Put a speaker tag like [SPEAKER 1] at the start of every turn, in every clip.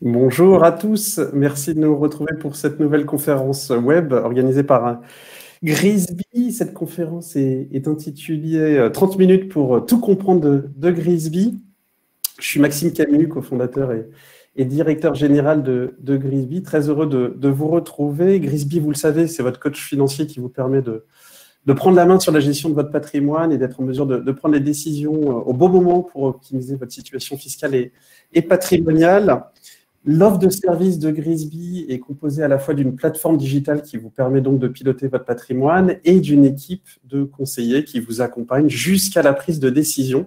[SPEAKER 1] Bonjour à tous, merci de nous retrouver pour cette nouvelle conférence web organisée par Grisby. Cette conférence est intitulée 30 minutes pour tout comprendre de Grisby. Je suis Maxime Camus, cofondateur et directeur général de Grisby. Très heureux de vous retrouver. Grisby, vous le savez, c'est votre coach financier qui vous permet de prendre la main sur la gestion de votre patrimoine et d'être en mesure de prendre les décisions au bon moment pour optimiser votre situation fiscale et patrimoniale. L'offre de service de Grisby est composée à la fois d'une plateforme digitale qui vous permet donc de piloter votre patrimoine et d'une équipe de conseillers qui vous accompagne jusqu'à la prise de décision.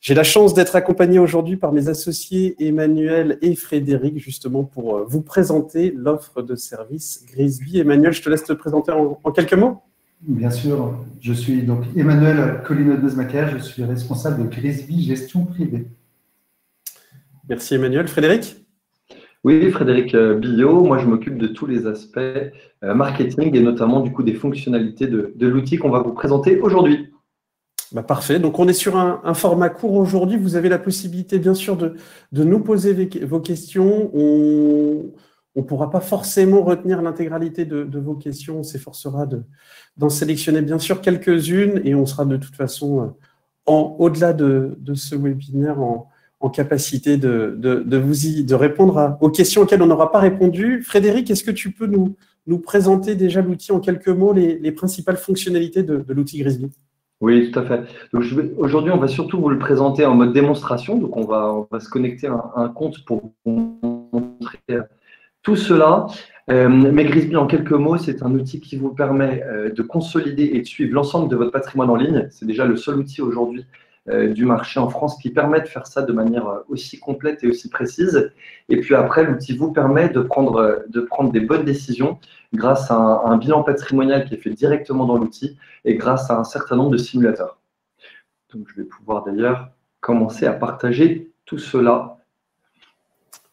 [SPEAKER 1] J'ai la chance d'être accompagné aujourd'hui par mes associés Emmanuel et Frédéric, justement pour vous présenter l'offre de service Grisby. Emmanuel, je te laisse te présenter en quelques mots.
[SPEAKER 2] Bien sûr, je suis donc Emmanuel Collinot-Desmaquer, je suis responsable de Grisby Gestion Privée.
[SPEAKER 1] Merci Emmanuel. Frédéric ?
[SPEAKER 3] Oui, Frédéric Billot, moi je m'occupe de tous les aspects marketing et notamment du coup des fonctionnalités de l'outil qu'on va vous présenter aujourd'hui.
[SPEAKER 1] Parfait, donc on est sur un format court aujourd'hui. Vous avez la possibilité bien sûr de nous poser vos questions. On ne pourra pas forcément retenir l'intégralité de vos questions. On s'efforcera d'en sélectionner bien sûr quelques-unes et on sera de toute façon au-delà de ce webinaire en capacité de répondre aux questions auxquelles on n'aura pas répondu. Frédéric, est-ce que tu peux nous présenter déjà l'outil en quelques mots, les principales fonctionnalités de l'outil Grisby ?
[SPEAKER 3] Oui, tout à fait. Donc aujourd'hui, on va surtout vous le présenter en mode démonstration. Donc on va se connecter à un compte pour vous montrer tout cela. Mais Grisby, en quelques mots, c'est un outil qui vous permet de consolider et de suivre l'ensemble de votre patrimoine en ligne. C'est déjà le seul outil aujourd'hui du marché en France qui permet de faire ça de manière aussi complète et aussi précise. Et puis après, l'outil vous permet de prendre des bonnes décisions grâce à un bilan patrimonial qui est fait directement dans l'outil et grâce à un certain nombre de simulateurs. Donc, je vais pouvoir d'ailleurs commencer à partager tout cela.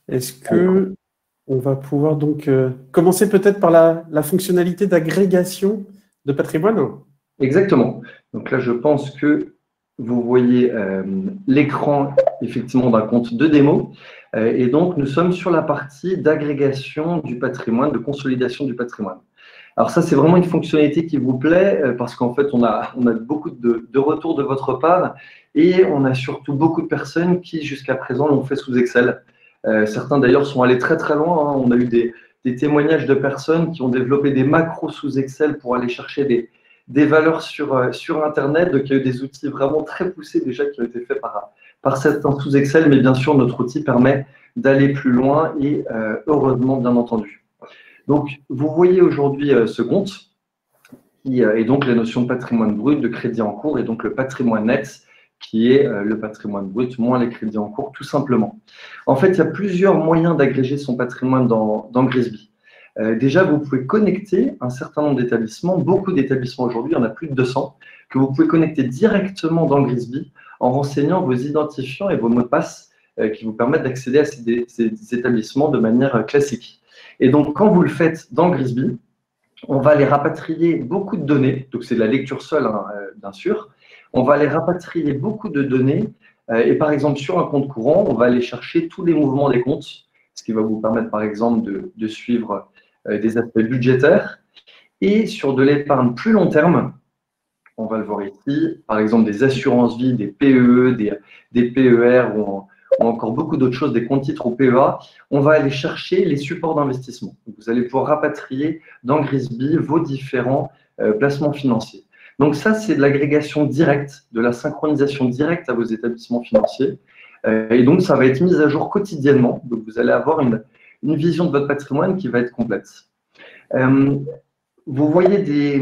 [SPEAKER 1] Est-ce qu'on va pouvoir donc commencer peut-être par la fonctionnalité d'agrégation de patrimoine ?
[SPEAKER 3] Exactement. Donc là, je pense que vous voyez l'écran effectivement d'un compte de démo et donc nous sommes sur la partie d'agrégation du patrimoine, de consolidation du patrimoine. Alors ça, c'est vraiment une fonctionnalité qui vous plaît parce qu'en fait, on a beaucoup de retours de votre part et on a surtout beaucoup de personnes qui jusqu'à présent l'ont fait sous Excel. Certains d'ailleurs sont allés très très loin. On a eu des témoignages de personnes qui ont développé des macros sous Excel pour aller chercher des valeurs sur Internet. Donc, il y a eu des outils vraiment très poussés déjà qui ont été faits par certains sous Excel. Mais bien sûr, notre outil permet d'aller plus loin et heureusement, bien entendu. Donc, vous voyez aujourd'hui ce compte qui est donc la notion de patrimoine brut, de crédit en cours et donc le patrimoine net qui est le patrimoine brut moins les crédits en cours, tout simplement. En fait, il y a plusieurs moyens d'agréger son patrimoine dans Grisby. Déjà, vous pouvez connecter un certain nombre d'établissements, beaucoup d'établissements aujourd'hui, il y en a plus de 200, que vous pouvez connecter directement dans Grisby en renseignant vos identifiants et vos mots de passe qui vous permettent d'accéder à ces établissements de manière classique. Et donc, quand vous le faites dans Grisby, on va aller rapatrier beaucoup de données, donc c'est de la lecture seule, hein, bien sûr. On va aller rapatrier beaucoup de données et par exemple, sur un compte courant, on va aller chercher tous les mouvements des comptes, ce qui va vous permettre par exemple de suivre des aspects budgétaires. Et sur de l'épargne plus long terme, on va le voir ici, par exemple des assurances-vie, des PEE, des PER ou encore beaucoup d'autres choses, des comptes titres ou PEA, on va aller chercher les supports d'investissement. Vous allez pouvoir rapatrier dans Grisby vos différents placements financiers. Donc ça, c'est de l'agrégation directe, de la synchronisation directe à vos établissements financiers. Et donc, ça va être mis à jour quotidiennement. Donc, vous allez avoir une vision de votre patrimoine qui va être complète. Vous voyez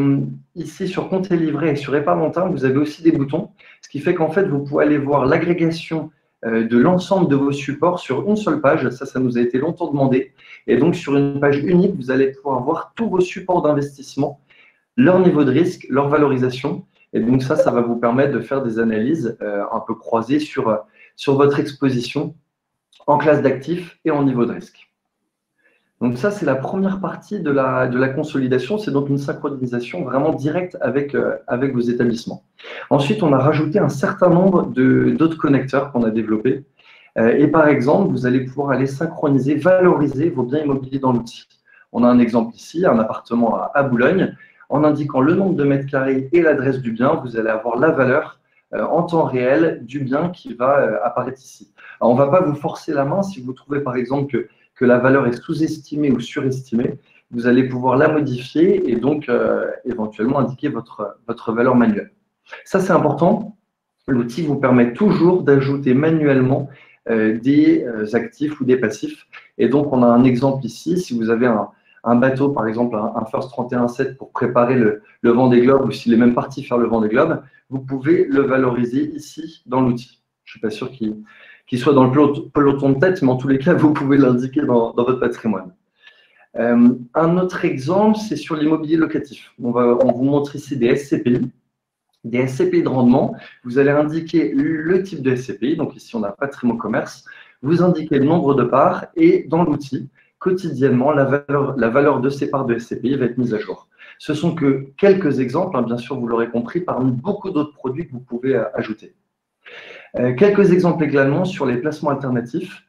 [SPEAKER 3] ici sur compte et livret et sur épargne long terme, vous avez aussi des boutons, ce qui fait qu'en fait, vous pouvez aller voir l'agrégation de l'ensemble de vos supports sur une seule page. Ça nous a été longtemps demandé. Et donc, sur une page unique, vous allez pouvoir voir tous vos supports d'investissement, leur niveau de risque, leur valorisation. Et donc, ça va vous permettre de faire des analyses un peu croisées sur votre exposition en classe d'actifs et en niveau de risque. Donc ça, c'est la première partie de la consolidation. C'est donc une synchronisation vraiment directe avec vos établissements. Ensuite, on a rajouté un certain nombre d'autres connecteurs qu'on a développés. Et par exemple, vous allez pouvoir aller synchroniser, valoriser vos biens immobiliers dans l'outil. On a un exemple ici, un appartement à Boulogne. En indiquant le nombre de mètres carrés et l'adresse du bien, vous allez avoir la valeur en temps réel du bien qui va apparaître ici. Alors, on ne va pas vous forcer la main si vous trouvez par exemple que la valeur est sous-estimée ou surestimée. Vous allez pouvoir la modifier et donc éventuellement indiquer votre valeur manuelle. Ça, c'est important. L'outil vous permet toujours d'ajouter manuellement des actifs ou des passifs. Et donc, on a un exemple ici. Si vous avez un bateau, par exemple, un First 31.7 pour préparer le Vendée Globe, ou s'il est même parti faire le Vendée Globe, vous pouvez le valoriser ici dans l'outil. Je ne suis pas sûr qu'il soit dans le peloton de tête, mais en tous les cas, vous pouvez l'indiquer dans votre patrimoine. Un autre exemple, c'est sur l'immobilier locatif. On vous montre ici des SCPI. Des SCPI de rendement, vous allez indiquer le type de SCPI, donc ici on a patrimoine commerce, vous indiquez le nombre de parts et dans l'outil, quotidiennement, la valeur de ces parts de SCPI va être mise à jour. Ce sont que quelques exemples, hein, bien sûr vous l'aurez compris, parmi beaucoup d'autres produits que vous pouvez ajouter. Quelques exemples également sur les placements alternatifs.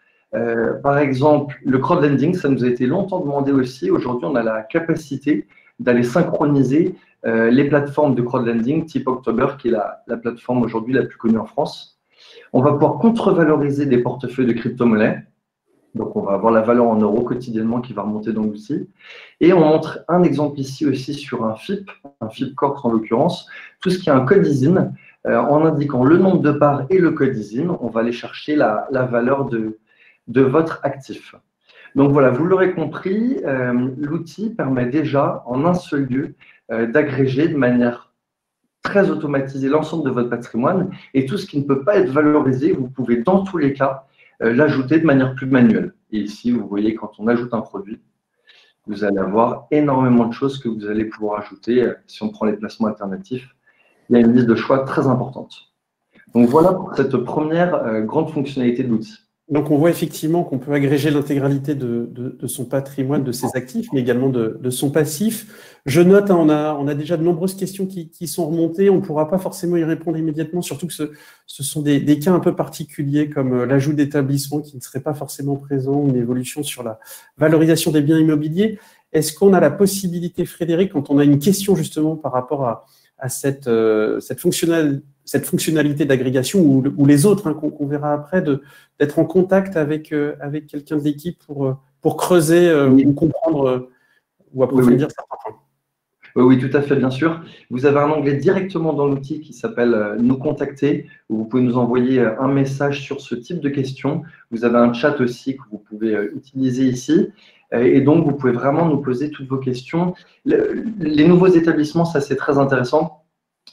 [SPEAKER 3] Par exemple, le crowdlending, ça nous a été longtemps demandé aussi. Aujourd'hui, on a la capacité d'aller synchroniser les plateformes de crowdlending type October, qui est la plateforme aujourd'hui la plus connue en France. On va pouvoir contre-valoriser des portefeuilles de crypto-monnaies. Donc, on va avoir la valeur en euros quotidiennement qui va remonter dans l'outil. Et on montre un exemple ici aussi sur un FIP Corp en l'occurrence, tout ce qui est un code ISIN. En indiquant le nombre de parts et le code ISIN, on va aller chercher la valeur de votre actif. Donc voilà, vous l'aurez compris, l'outil permet déjà en un seul lieu d'agréger de manière très automatisée l'ensemble de votre patrimoine et tout ce qui ne peut pas être valorisé, vous pouvez dans tous les cas l'ajouter de manière plus manuelle. Et ici, vous voyez, quand on ajoute un produit, vous allez avoir énormément de choses que vous allez pouvoir ajouter. Si on prend les placements alternatifs, il y a une liste de choix très importante. Donc voilà pour cette première grande fonctionnalité de l'outil.
[SPEAKER 1] Donc, on voit effectivement qu'on peut agréger l'intégralité de son patrimoine, de ses actifs, mais également de son passif. Je note, hein, on a déjà de nombreuses questions qui sont remontées. On ne pourra pas forcément y répondre immédiatement, surtout que ce sont des cas un peu particuliers, comme l'ajout d'établissements qui ne seraient pas forcément présents, ou une évolution sur la valorisation des biens immobiliers. Est-ce qu'on a la possibilité, Frédéric, quand on a une question justement par rapport à cette fonctionnalité d'agrégation ou les autres hein, qu'on verra après, d'être en contact avec quelqu'un de l'équipe pour creuser ou comprendre ou approfondir certains points.
[SPEAKER 3] Oui, tout à fait, bien sûr. Vous avez un onglet directement dans l'outil qui s'appelle « Nous contacter » où vous pouvez nous envoyer un message sur ce type de questions. Vous avez un chat aussi que vous pouvez utiliser ici. Et donc, vous pouvez vraiment nous poser toutes vos questions. Les nouveaux établissements, ça c'est très intéressant.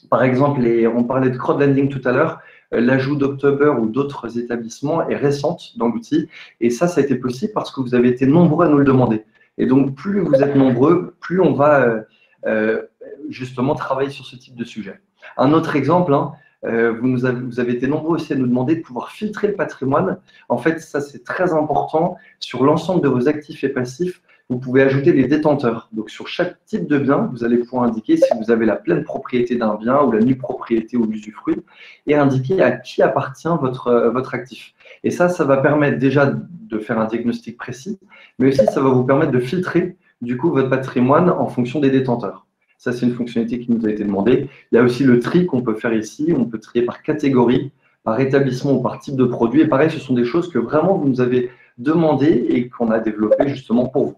[SPEAKER 3] Par exemple, on parlait de crowdlending tout à l'heure, l'ajout d'October ou d'autres établissements est récente dans l'outil. Et ça a été possible parce que vous avez été nombreux à nous le demander. Et donc, plus vous êtes nombreux, plus on va justement travailler sur ce type de sujet. Un autre exemple, hein, vous avez été nombreux aussi à nous demander de pouvoir filtrer le patrimoine. En fait, ça, c'est très important. Sur l'ensemble de vos actifs et passifs, vous pouvez ajouter des détenteurs. Donc, sur chaque type de bien, vous allez pouvoir indiquer si vous avez la pleine propriété d'un bien ou la nue propriété ou l'usufruit et indiquer à qui appartient votre actif. Et ça va permettre déjà de faire un diagnostic précis, mais aussi ça va vous permettre de filtrer du coup votre patrimoine en fonction des détenteurs. Ça, c'est une fonctionnalité qui nous a été demandée. Il y a aussi le tri qu'on peut faire ici. On peut trier par catégorie, par établissement ou par type de produit. Et pareil, ce sont des choses que vraiment vous nous avez demandées et qu'on a développées justement pour vous.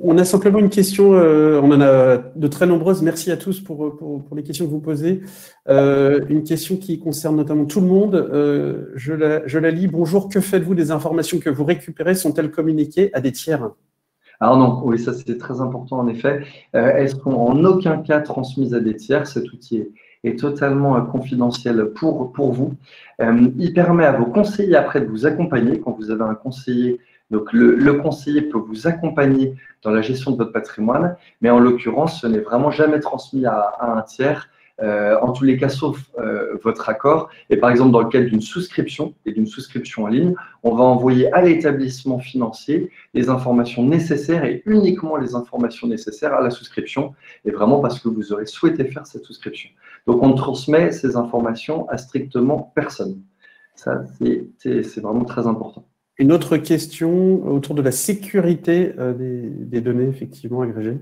[SPEAKER 1] On a simplement une question, on en a de très nombreuses. Merci à tous pour les questions que vous posez. Une question qui concerne notamment tout le monde. Je la lis. Bonjour, que faites-vous des informations que vous récupérez? Sont-elles communiquées à des tiers?
[SPEAKER 3] Alors non, oui, ça c'est très important en effet. Elles sont en aucun cas transmises à des tiers. Cet outil est totalement confidentiel pour vous. Il permet à vos conseillers après de vous accompagner quand vous avez un conseiller. Donc, le conseiller peut vous accompagner dans la gestion de votre patrimoine, mais en l'occurrence, ce n'est vraiment jamais transmis à un tiers, en tous les cas, sauf votre accord. Et par exemple, dans le cadre d'une souscription et d'une souscription en ligne, on va envoyer à l'établissement financier les informations nécessaires et uniquement les informations nécessaires à la souscription, et vraiment parce que vous aurez souhaité faire cette souscription. Donc, on ne transmet ces informations à strictement personne. Ça, c'est vraiment très important.
[SPEAKER 1] Une autre question autour de la sécurité des données effectivement agrégées.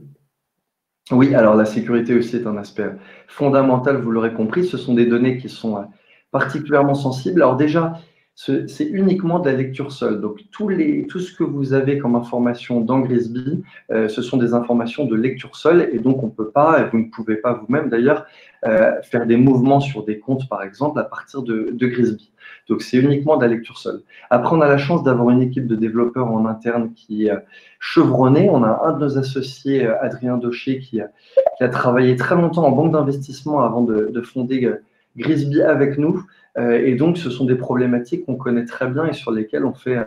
[SPEAKER 3] Oui, alors la sécurité aussi est un aspect fondamental, vous l'aurez compris. Ce sont des données qui sont particulièrement sensibles. Alors déjà, c'est uniquement de la lecture seule. Donc tout ce que vous avez comme information dans Grisby, ce sont des informations de lecture seule, et donc on ne peut pas, et vous ne pouvez pas vous-même d'ailleurs, faire des mouvements sur des comptes, par exemple, à partir de Grisby. Donc c'est uniquement de la lecture seule. Après, on a la chance d'avoir une équipe de développeurs en interne qui est chevronnée. On a un de nos associés, Adrien Daucher, qui a travaillé très longtemps en banque d'investissement avant de fonder Grisby avec nous. Et donc, ce sont des problématiques qu'on connaît très bien et sur lesquelles on fait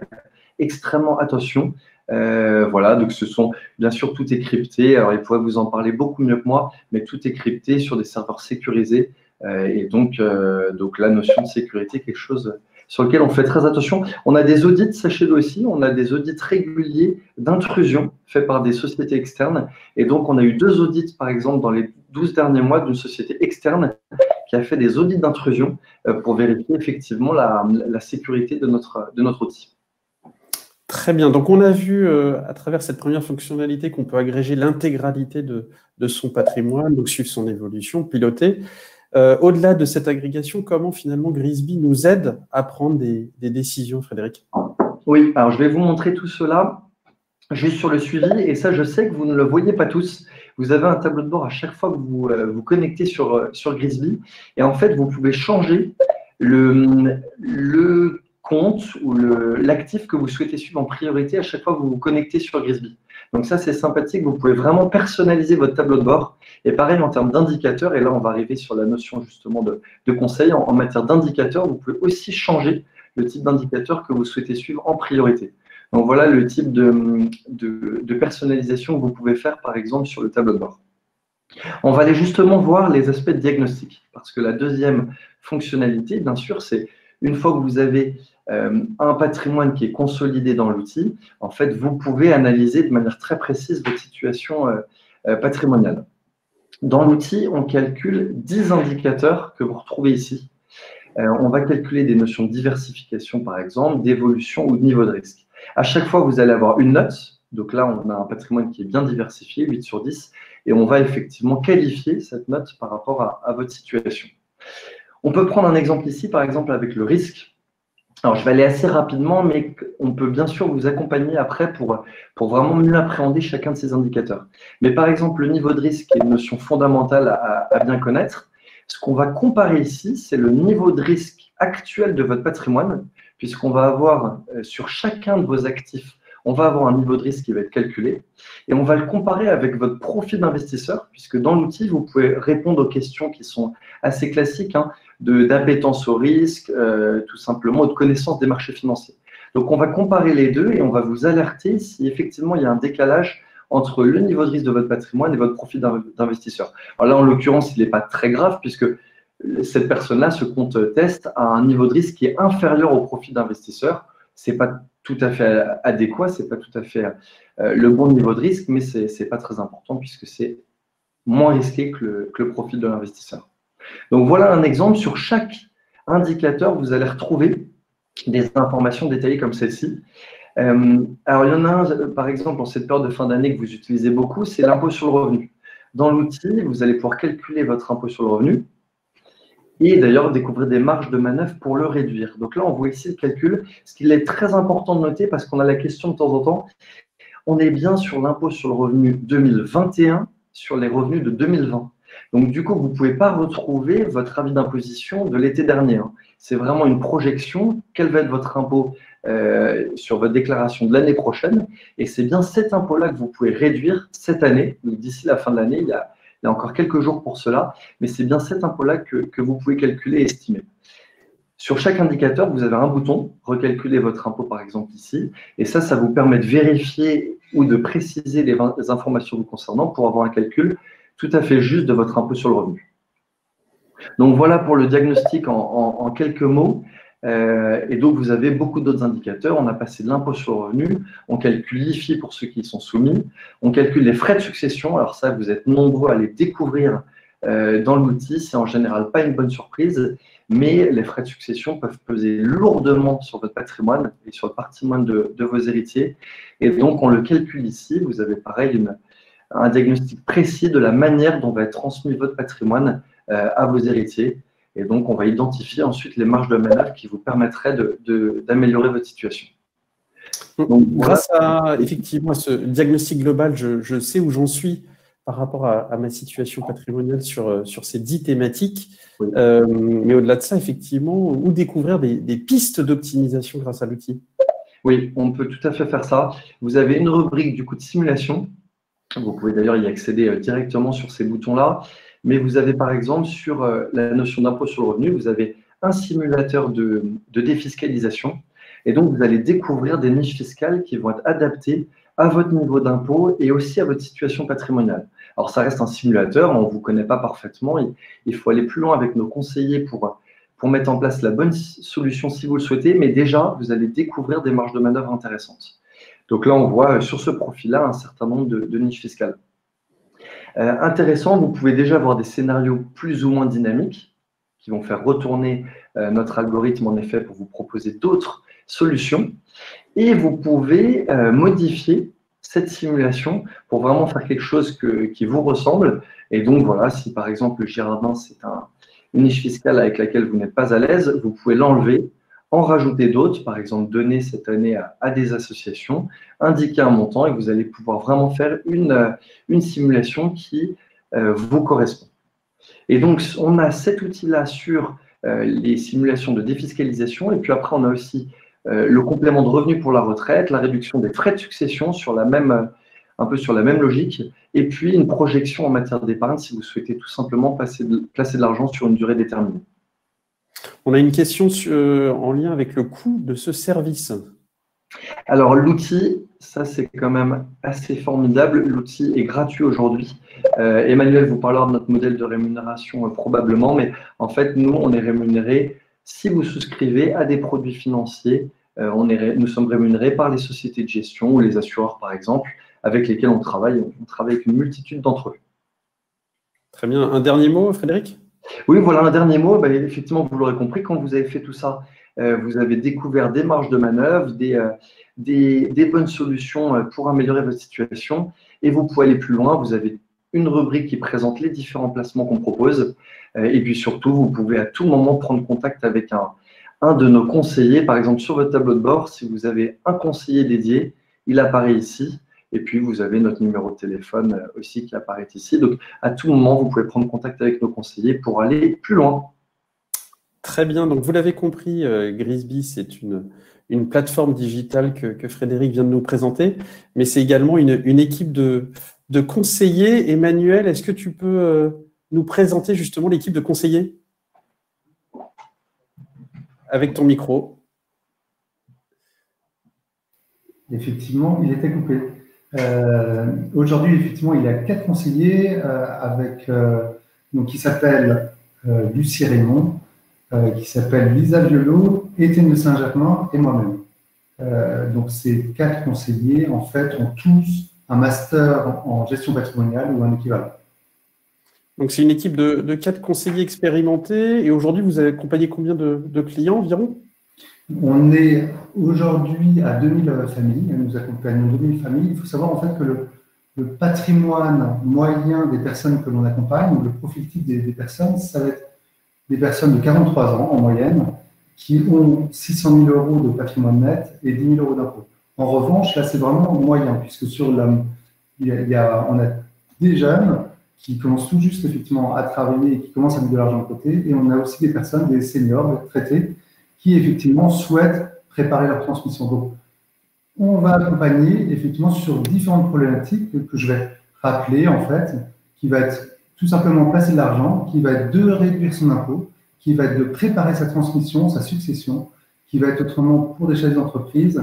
[SPEAKER 3] extrêmement attention. Voilà, donc ce sont, bien sûr, tout est crypté. Alors, il pourrait vous en parler beaucoup mieux que moi, mais tout est crypté sur des serveurs sécurisés. Et donc, la notion de sécurité est quelque chose sur lequel on fait très attention. On a des audits, sachez-le aussi, on a des audits réguliers d'intrusion faits par des sociétés externes. Et donc, on a eu 2 audits, par exemple, dans les 12 derniers mois d'une société externe qui a fait des audits d'intrusion pour vérifier effectivement la sécurité de notre outil.
[SPEAKER 1] Très bien. Donc, on a vu à travers cette première fonctionnalité qu'on peut agréger l'intégralité de son patrimoine, donc suivre son évolution, piloter. Au-delà de cette agrégation, comment finalement Grisby nous aide à prendre des décisions, Frédéric?
[SPEAKER 3] Oui, alors je vais vous montrer tout cela juste sur le suivi, et ça, je sais que vous ne le voyez pas tous. Vous avez un tableau de bord à chaque fois que vous vous connectez sur Grisby, et en fait, vous pouvez changer le compte ou l'actif que vous souhaitez suivre en priorité à chaque fois que vous vous connectez sur Grisby. Donc ça, c'est sympathique. Vous pouvez vraiment personnaliser votre tableau de bord. Et pareil, en termes d'indicateurs, et là, on va arriver sur la notion justement de conseil. En matière d'indicateurs, vous pouvez aussi changer le type d'indicateur que vous souhaitez suivre en priorité. Donc voilà le type de personnalisation que vous pouvez faire, par exemple, sur le tableau de bord. On va aller justement voir les aspects de diagnostic, parce que la deuxième fonctionnalité, bien sûr, c'est une fois que vous avez un patrimoine qui est consolidé dans l'outil, en fait, vous pouvez analyser de manière très précise votre situation patrimoniale. Dans l'outil, on calcule 10 indicateurs que vous retrouvez ici. On va calculer des notions de diversification, par exemple, d'évolution ou de niveau de risque. À chaque fois, vous allez avoir une note. Donc là, on a un patrimoine qui est bien diversifié, 8 sur 10, et on va effectivement qualifier cette note par rapport à votre situation. On peut prendre un exemple ici, par exemple, avec le risque. Alors, je vais aller assez rapidement, mais on peut bien sûr vous accompagner après pour vraiment mieux appréhender chacun de ces indicateurs. Mais par exemple, le niveau de risque est une notion fondamentale à bien connaître. Ce qu'on va comparer ici, c'est le niveau de risque actuel de votre patrimoine, puisqu'on va avoir sur chacun de vos actifs, on va avoir un niveau de risque qui va être calculé, et on va le comparer avec votre profil d'investisseur, puisque dans l'outil, vous pouvez répondre aux questions qui sont assez classiques, hein, d'appétence au risque, tout simplement, ou de connaissance des marchés financiers. Donc, on va comparer les deux et on va vous alerter si effectivement il y a un décalage entre le niveau de risque de votre patrimoine et votre profil d'investisseur. Alors là, en l'occurrence, il n'est pas très grave puisque cette personne-là, ce compte test, a un niveau de risque qui est inférieur au profil d'investisseur. Ce n'est pas tout à fait adéquat, ce n'est pas tout à fait le bon niveau de risque, mais ce n'est pas très important puisque c'est moins risqué que le profil de l'investisseur. Donc voilà un exemple. Sur chaque indicateur, vous allez retrouver des informations détaillées comme celle-ci. Alors, il y en a un, par exemple, en cette période de fin d'année que vous utilisez beaucoup, c'est l'impôt sur le revenu. Dans l'outil, vous allez pouvoir calculer votre impôt sur le revenu et d'ailleurs découvrir des marges de manœuvre pour le réduire. Donc là, on voit ici le calcul. Ce qu'il est très important de noter, parce qu'on a la question de temps en temps, on est bien sur l'impôt sur le revenu 2021 sur les revenus de 2020. Donc, du coup, vous ne pouvez pas retrouver votre avis d'imposition de l'été dernier. C'est vraiment une projection. Quel va être votre impôt sur votre déclaration de l'année prochaine? Et c'est bien cet impôt-là que vous pouvez réduire cette année. Donc, d'ici la fin de l'année, il y a encore quelques jours pour cela. Mais c'est bien cet impôt-là que vous pouvez calculer et estimer. Sur chaque indicateur, vous avez un bouton, recalculer votre impôt par exemple ici. Et ça vous permet de vérifier ou de préciser les informations vous concernant pour avoir un calcul tout à fait juste de votre impôt sur le revenu. Donc voilà pour le diagnostic en quelques mots. Et donc vous avez beaucoup d'autres indicateurs. On a passé de l'impôt sur le revenu, on calcule l'IFI pour ceux qui y sont soumis, on calcule les frais de succession. Alors ça, vous êtes nombreux à les découvrir dans l'outil. C'est en général pas une bonne surprise, mais les frais de succession peuvent peser lourdement sur votre patrimoine et sur le patrimoine de vos héritiers. Et donc, on le calcule ici. Vous avez pareil un diagnostic précis de la manière dont va être transmis votre patrimoine à vos héritiers. Et donc, on va identifier ensuite les marges de manœuvre qui vous permettraient d'améliorer votre situation.
[SPEAKER 1] Donc, grâce à effectivement ce diagnostic global, je sais où j'en suis par rapport à ma situation patrimoniale sur ces 10 thématiques. Oui. Mais au-delà de ça, effectivement, où découvrir des pistes d'optimisation grâce à l'outil?
[SPEAKER 3] Oui, on peut tout à fait faire ça. Vous avez une rubrique du coup de simulation. Vous pouvez d'ailleurs y accéder directement sur ces boutons-là. Mais vous avez par exemple sur la notion d'impôt sur le revenu, vous avez un simulateur de défiscalisation. Et donc, vous allez découvrir des niches fiscales qui vont être adaptées à votre niveau d'impôt et aussi à votre situation patrimoniale. Alors, ça reste un simulateur, on ne vous connaît pas parfaitement. Il faut aller plus loin avec nos conseillers pour mettre en place la bonne solution si vous le souhaitez. Mais déjà, vous allez découvrir des marges de manœuvre intéressantes. Donc là, on voit sur ce profil-là un certain nombre de niches fiscales. Intéressant, vous pouvez déjà avoir des scénarios plus ou moins dynamiques qui vont faire retourner notre algorithme, en effet, pour vous proposer d'autres solutions. Et vous pouvez modifier cette simulation pour vraiment faire quelque chose qui vous ressemble. Et donc, voilà, si par exemple le Girardin, c'est une niche fiscale avec laquelle vous n'êtes pas à l'aise, vous pouvez l'enlever, en rajouter d'autres, par exemple donner cette année à des associations, indiquer un montant et vous allez pouvoir vraiment faire une simulation qui vous correspond. Et donc, on a cet outil-là sur les simulations de défiscalisation et puis après, on a aussi le complément de revenu pour la retraite, la réduction des frais de succession un peu sur la même logique et puis une projection en matière d'épargne si vous souhaitez tout simplement placer de l'argent sur une durée déterminée.
[SPEAKER 1] On a une question en lien avec le coût de ce service.
[SPEAKER 3] Alors, l'outil, ça c'est quand même assez formidable. L'outil est gratuit aujourd'hui. Emmanuel vous parlera de notre modèle de rémunération probablement, mais en fait, nous, on est rémunérés si vous souscrivez à des produits financiers. Nous sommes rémunérés par les sociétés de gestion ou les assureurs, par exemple, avec lesquels on travaille. On travaille avec une multitude d'entre eux.
[SPEAKER 1] Très bien. Un dernier mot, Frédéric ?
[SPEAKER 3] Oui, voilà un dernier mot. Effectivement, vous l'aurez compris, quand vous avez fait tout ça, vous avez découvert des marges de manœuvre, des bonnes solutions pour améliorer votre situation et vous pouvez aller plus loin. Vous avez une rubrique qui présente les différents placements qu'on propose et puis surtout, vous pouvez à tout moment prendre contact avec un de nos conseillers. Par exemple, sur votre tableau de bord, si vous avez un conseiller dédié, il apparaît ici. Et puis, vous avez notre numéro de téléphone aussi qui apparaît ici. Donc, à tout moment, vous pouvez prendre contact avec nos conseillers pour aller plus loin.
[SPEAKER 1] Très bien. Donc, vous l'avez compris, Grisby, c'est une plateforme digitale que Frédéric vient de nous présenter, mais c'est également une équipe de conseillers. Emmanuel, est-ce que tu peux nous présenter justement l'équipe de conseillers avec ton micro?
[SPEAKER 2] Effectivement, il était coupé. Aujourd'hui, effectivement, il y a 4 conseillers qui s'appellent Lucie Raymond, qui s'appelle Lisa Violo, Étienne de Saint-Germain et moi-même. Donc, ces 4 conseillers, en fait, ont tous un master en gestion patrimoniale ou un équivalent.
[SPEAKER 1] Donc, c'est une équipe de 4 conseillers expérimentés. Et aujourd'hui, vous avez accompagné combien de clients environ?
[SPEAKER 2] On est aujourd'hui à 2000 familles. Nous accompagnons 2000 familles. Il faut savoir en fait que le patrimoine moyen des personnes que l'on accompagne, ou le profil type des personnes, ça va être des personnes de 43 ans en moyenne qui ont 600 000 euros de patrimoine net et 10 000 euros d'impôt. En revanche, là, c'est vraiment moyen, puisque on a des jeunes qui commencent tout juste effectivement à travailler et qui commencent à mettre de l'argent de côté, et on a aussi des personnes, des seniors, des retraités, qui effectivement souhaitent préparer leur transmission. Donc, on va accompagner effectivement sur différentes problématiques que je vais rappeler en fait, qui va être tout simplement placer de l'argent, qui va être de réduire son impôt, qui va être de préparer sa transmission, sa succession, qui va être autrement pour des chefs d'entreprise,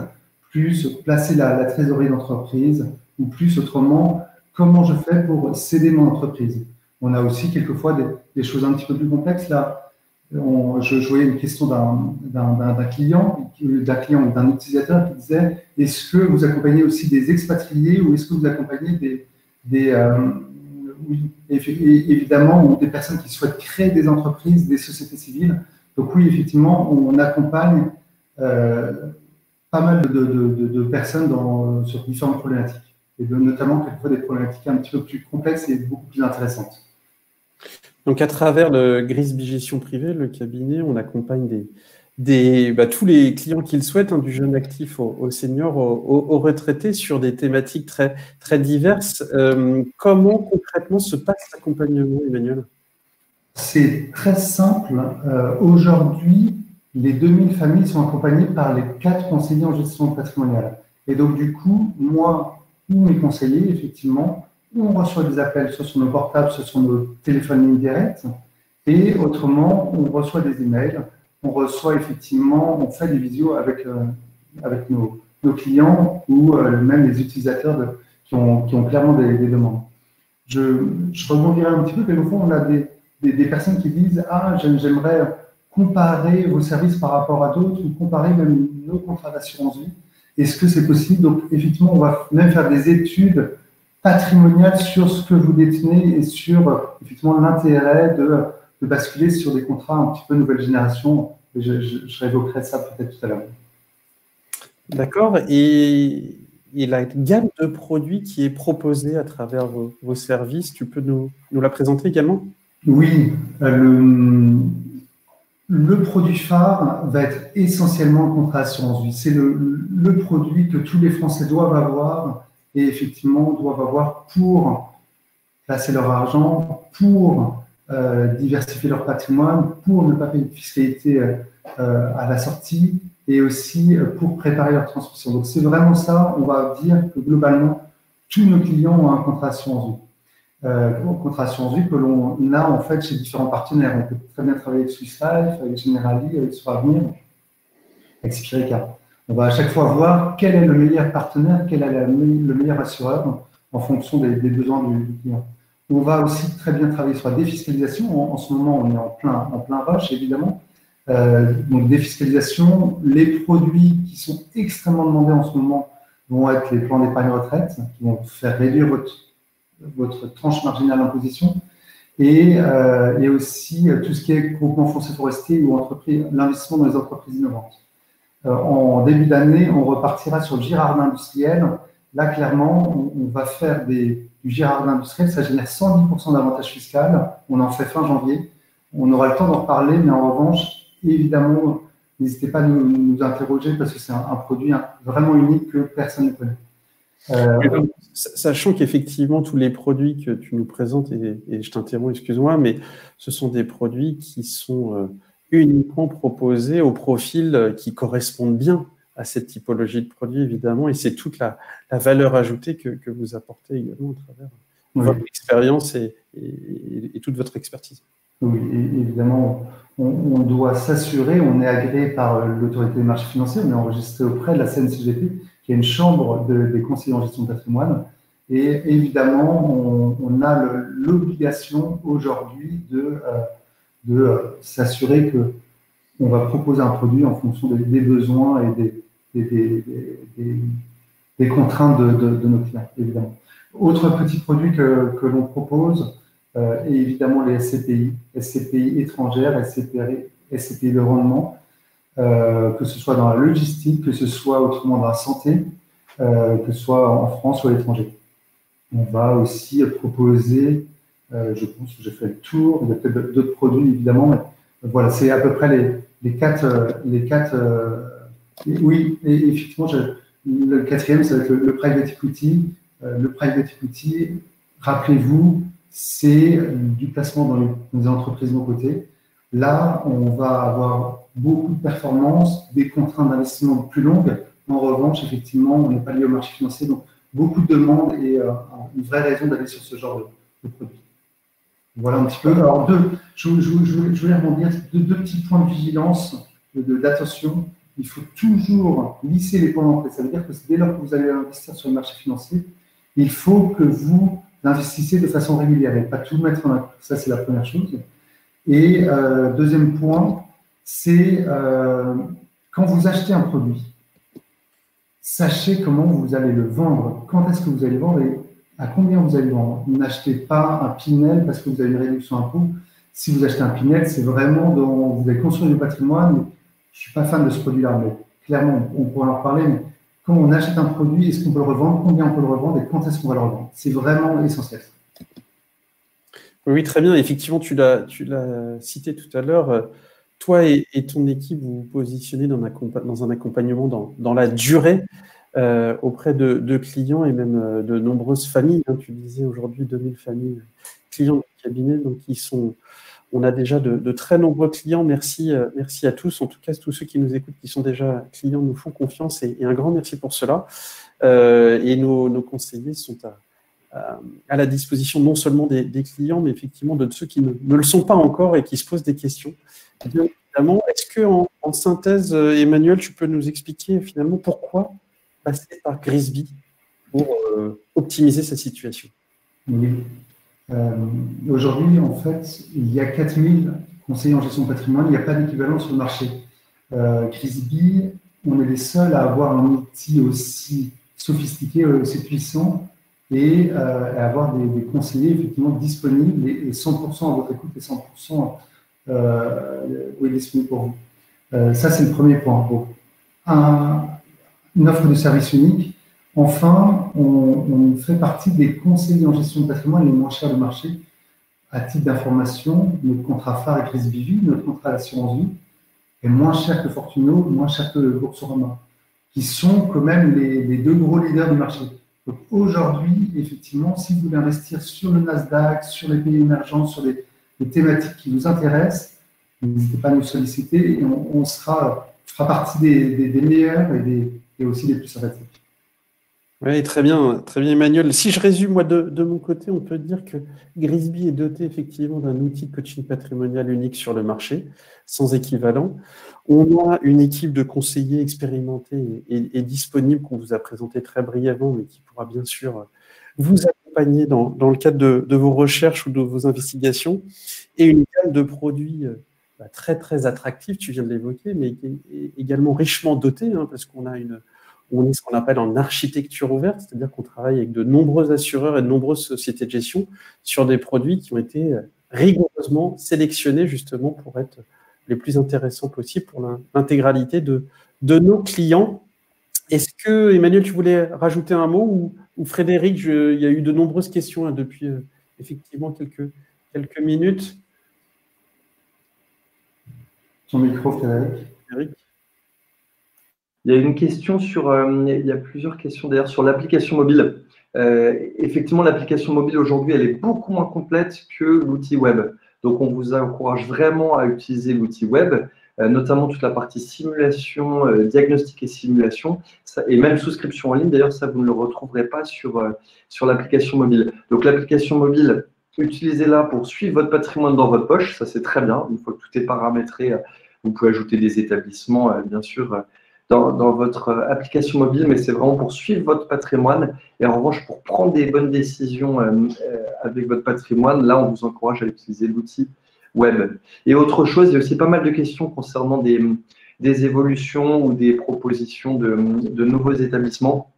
[SPEAKER 2] plus placer la trésorerie d'entreprise, ou plus autrement, comment je fais pour céder mon entreprise. On a aussi quelquefois des choses un petit peu plus complexes là. Je voyais une question d'un client ou d'un utilisateur qui disait: est-ce que vous accompagnez aussi des expatriés ou est-ce que vous accompagnez évidemment des personnes qui souhaitent créer des entreprises, des sociétés civiles. Donc oui, effectivement, on accompagne pas mal de personnes sur différentes problématiques, et notamment quelquefois des problématiques un petit peu plus complexes et beaucoup plus intéressantes.
[SPEAKER 1] Donc, à travers le Grisby Gestion Privée, le cabinet, on accompagne tous les clients qu'ils souhaitent, du jeune actif au senior, au retraité, sur des thématiques très, très diverses. Comment concrètement se passe l'accompagnement, Emmanuel?
[SPEAKER 2] C'est très simple. Aujourd'hui, les 2000 familles sont accompagnées par les 4 conseillers en gestion patrimoniale. Et donc, du coup, moi ou mes conseillers, effectivement, on reçoit des appels soit sur nos portables, soit sur nos téléphones lignes directes. Et autrement, on reçoit des emails. On reçoit effectivement, on fait des visios avec nos clients ou même les utilisateurs qui ont clairement des demandes. Je rebondirai un petit peu, mais au fond, on a des personnes qui disent « Ah, j'aimerais comparer vos services par rapport à d'autres ou comparer même nos contrats d'assurance vie. Est-ce que c'est possible ?» Donc, effectivement, on va même faire des études patrimoniales sur ce que vous détenez et sur effectivement l'intérêt de basculer sur des contrats un petit peu nouvelle génération. Je réévoquerai ça peut-être tout à l'heure.
[SPEAKER 1] D'accord. Et la gamme de produits qui est proposée à travers vos services, tu peux nous la présenter également?
[SPEAKER 2] Oui. Le produit phare va être essentiellement le contrat assurance vie. C'est le produit que tous les Français doivent avoir et effectivement doivent avoir pour placer leur argent, pour diversifier leur patrimoine, pour ne pas payer de fiscalité à la sortie et aussi pour préparer leur transmission. Donc c'est vraiment ça, on va dire que globalement, tous nos clients ont un contrat assurance vie. Contrat assurance vie que l'on a en fait chez différents partenaires. On peut très bien travailler avec Swiss Life, avec Generali, avec Soravenir, avec Spirica. On va à chaque fois voir quel est le meilleur partenaire, quel est le meilleur assureur en fonction des besoins du client. On va aussi très bien travailler sur la défiscalisation. En ce moment, on est en plein rush, évidemment. Donc, défiscalisation, les produits qui sont extrêmement demandés en ce moment vont être les plans d'épargne retraite, qui vont faire réduire votre tranche marginale d'imposition, et aussi tout ce qui est groupement foncier forestier ou l'investissement dans les entreprises innovantes. En début d'année, on repartira sur le Girardin industriel. Là, clairement, on va faire du Girardin industriel. Ça génère 110% d'avantages fiscaux. On en fait fin janvier. On aura le temps d'en reparler, mais en revanche, évidemment, n'hésitez pas à nous interroger parce que c'est un produit vraiment unique que personne ne connaît.
[SPEAKER 1] Sachant qu'effectivement, tous les produits que tu nous présentes, et je t'interromps, excuse-moi, mais ce sont des produits qui sont uniquement proposés au profil qui correspondent bien à cette typologie de produits, évidemment, et c'est toute la valeur ajoutée que vous apportez également à travers votre expérience et toute votre expertise.
[SPEAKER 2] Oui, évidemment, on doit s'assurer, on est agréé par l'autorité des marchés financiers, on est enregistré auprès de la CNCGP, qui est une chambre des conseillers en gestion de patrimoine, et évidemment, on a l'obligation aujourd'hui de s'assurer qu'on va proposer un produit en fonction des besoins et des contraintes de nos clients, évidemment. Autre petit produit que l'on propose, et évidemment les SCPI étrangères, SCPI de rendement, que ce soit dans la logistique, que ce soit autrement dans la santé, que ce soit en France ou à l'étranger. On va aussi proposer, je pense que j'ai fait le tour, il y a peut-être d'autres produits évidemment, mais voilà, c'est à peu près les quatre. Oui, et effectivement, le quatrième, ça va être le private equity. Le private equity, rappelez-vous, c'est du placement dans les entreprises non cotées. Là, on va avoir beaucoup de performances, des contraintes d'investissement plus longues. En revanche, effectivement, on n'est pas lié au marché financier, donc beaucoup de demandes et une vraie raison d'aller sur ce genre de produit. Voilà un petit peu. Alors, je voulais rebondir deux petits points de vigilance, d'attention. Il faut toujours lisser les points d'entrée. Ça veut dire que dès lors que vous allez investir sur le marché financier, il faut que vous investissez de façon régulière et pas tout mettre en un. Ça, c'est la première chose. Et deuxième point, c'est quand vous achetez un produit, sachez comment vous allez le vendre, quand est-ce que vous allez vendre et à combien vous allez vendre. N'achetez pas un Pinel parce que vous avez une réduction impôt. Si vous achetez un Pinel, c'est vraiment dans, vous allez construire du patrimoine. Je ne suis pas fan de ce produit-là, mais clairement, on pourra en reparler. Mais quand on achète un produit, est-ce qu'on peut le revendre, combien on peut le revendre et quand est-ce qu'on va le revendre? C'est vraiment essentiel.
[SPEAKER 1] Oui, très bien. Effectivement, tu l'as cité tout à l'heure. Toi et ton équipe, vous vous positionnez dans un accompagnement dans la durée auprès de clients et même de nombreuses familles. Hein. Tu disais aujourd'hui 2000 familles clients du cabinet, donc on a déjà de très nombreux clients. Merci à tous. En tout cas, tous ceux qui nous écoutent, qui sont déjà clients, nous font confiance et un grand merci pour cela. Et nos conseillers sont à la disposition non seulement des clients, mais effectivement de ceux qui ne le sont pas encore et qui se posent des questions. Bien évidemment, est-ce qu'en synthèse, Emmanuel, tu peux nous expliquer finalement pourquoi passer par Grisby pour optimiser sa situation?
[SPEAKER 2] Oui. Aujourd'hui, en fait, il y a 4000 conseillers en gestion de patrimoine, il n'y a pas d'équivalent sur le marché. Grisby, on est les seuls à avoir un outil aussi sophistiqué, aussi puissant et à avoir des conseillers effectivement disponibles et 100% à votre écoute et 100% disponible pour vous. Ça, c'est le premier point. Donc, une offre de service unique. Enfin, on fait partie des conseillers en gestion de patrimoine les moins chers du marché. À titre d'information, notre contrat phare avec Grisby Vie, notre contrat d'assurance vie, est moins cher que Fortuno, moins cher que Boursorama, qui sont quand même les deux gros leaders du marché. Donc aujourd'hui, effectivement, si vous voulez investir sur le Nasdaq, sur les pays émergents, sur les thématiques qui vous intéressent, n'hésitez pas à nous solliciter et on fera partie des meilleurs et aussi des plus sympathiques.
[SPEAKER 1] Oui, très bien, Emmanuel. Si je résume, moi, de mon côté, on peut dire que Grisby est doté effectivement d'un outil de coaching patrimonial unique sur le marché, sans équivalent. On a une équipe de conseillers expérimentés et disponibles qu'on vous a présenté très brièvement, mais qui pourra bien sûr vous accompagner dans le cadre de vos recherches ou de vos investigations, et une gamme de produits très, très attractifs, tu viens de l'évoquer, mais également richement dotés, hein, parce qu'on est ce qu'on appelle en architecture ouverte, c'est-à-dire qu'on travaille avec de nombreux assureurs et de nombreuses sociétés de gestion sur des produits qui ont été rigoureusement sélectionnés justement pour être les plus intéressants possibles pour l'intégralité de nos clients. Est-ce que, Emmanuel, tu voulais rajouter un mot ou Frédéric, il y a eu de nombreuses questions depuis effectivement quelques minutes.
[SPEAKER 2] Ton micro, Frédéric.
[SPEAKER 3] Il y a une question il y a plusieurs questions d'ailleurs sur l'application mobile. Effectivement, l'application mobile aujourd'hui, elle est beaucoup moins complète que l'outil web. Donc, on vous encourage vraiment à utiliser l'outil web, notamment toute la partie simulation, diagnostic et simulation, et même souscription en ligne. D'ailleurs, ça, vous ne le retrouverez pas sur l'application mobile. Donc, l'application mobile, utilisez-la pour suivre votre patrimoine dans votre poche. Ça, c'est très bien. Une fois que tout est paramétré, vous pouvez ajouter des établissements, bien sûr, dans votre application mobile, mais c'est vraiment pour suivre votre patrimoine. Et en revanche, pour prendre des bonnes décisions avec votre patrimoine, là, on vous encourage à utiliser l'outil web. Et autre chose, il y a aussi pas mal de questions concernant des évolutions ou des propositions de nouveaux établissements.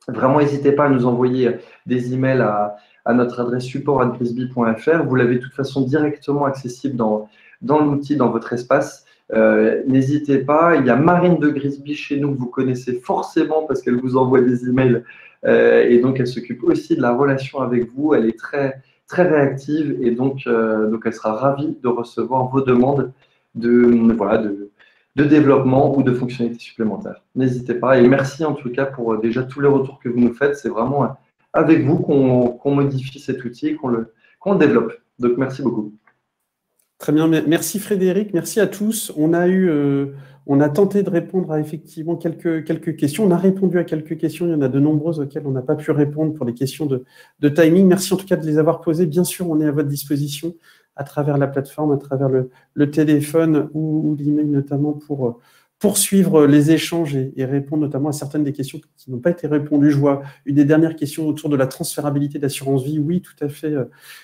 [SPEAKER 3] Vraiment, n'hésitez pas à nous envoyer des emails à notre adresse support@grisby.fr. Vous l'avez de toute façon directement accessible dans l'outil, dans votre espace. N'hésitez pas, il y a Marine de Grisby chez nous que vous connaissez forcément parce qu'elle vous envoie des emails et donc elle s'occupe aussi de la relation avec vous. Elle est très, très réactive et donc elle sera ravie de recevoir vos demandes de développement ou de fonctionnalités supplémentaires. N'hésitez pas et merci en tout cas pour déjà tous les retours que vous nous faites. C'est vraiment avec vous qu'on modifie cet outil et qu'on le développe. Donc merci beaucoup.
[SPEAKER 1] Très bien, merci Frédéric, merci à tous. On a tenté de répondre à effectivement quelques questions. On a répondu à quelques questions, il y en a de nombreuses auxquelles on n'a pas pu répondre pour les questions de timing. Merci en tout cas de les avoir posées. Bien sûr, on est à votre disposition à travers la plateforme, à travers le téléphone ou l'email notamment pour poursuivre les échanges et répondre notamment à certaines des questions qui n'ont pas été répondues. Je vois une des dernières questions autour de la transférabilité d'assurance vie. Oui, tout à fait,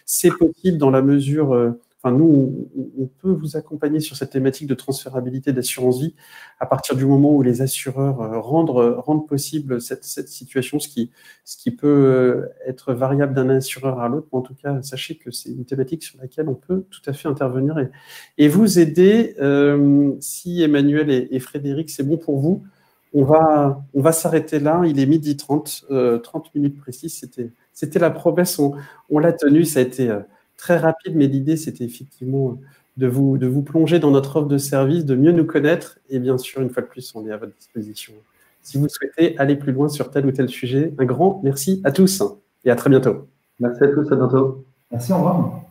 [SPEAKER 1] c'est possible dans la mesure enfin nous, on peut vous accompagner sur cette thématique de transférabilité d'assurance vie à partir du moment où les assureurs rendent possible cette situation, ce qui peut être variable d'un assureur à l'autre. En tout cas, sachez que c'est une thématique sur laquelle on peut tout à fait intervenir et vous aider. Si Emmanuel et Frédéric, c'est bon pour vous, on va s'arrêter là. Il est 12h30, 30 minutes précises. C'était la promesse, on l'a tenue. Ça a été très rapide, mais l'idée, c'était effectivement de vous plonger dans notre offre de service, de mieux nous connaître. Et bien sûr, une fois de plus, on est à votre disposition. Si vous souhaitez aller plus loin sur tel ou tel sujet, un grand merci à tous et à très bientôt.
[SPEAKER 3] Merci à tous, à bientôt.
[SPEAKER 2] Merci, au revoir.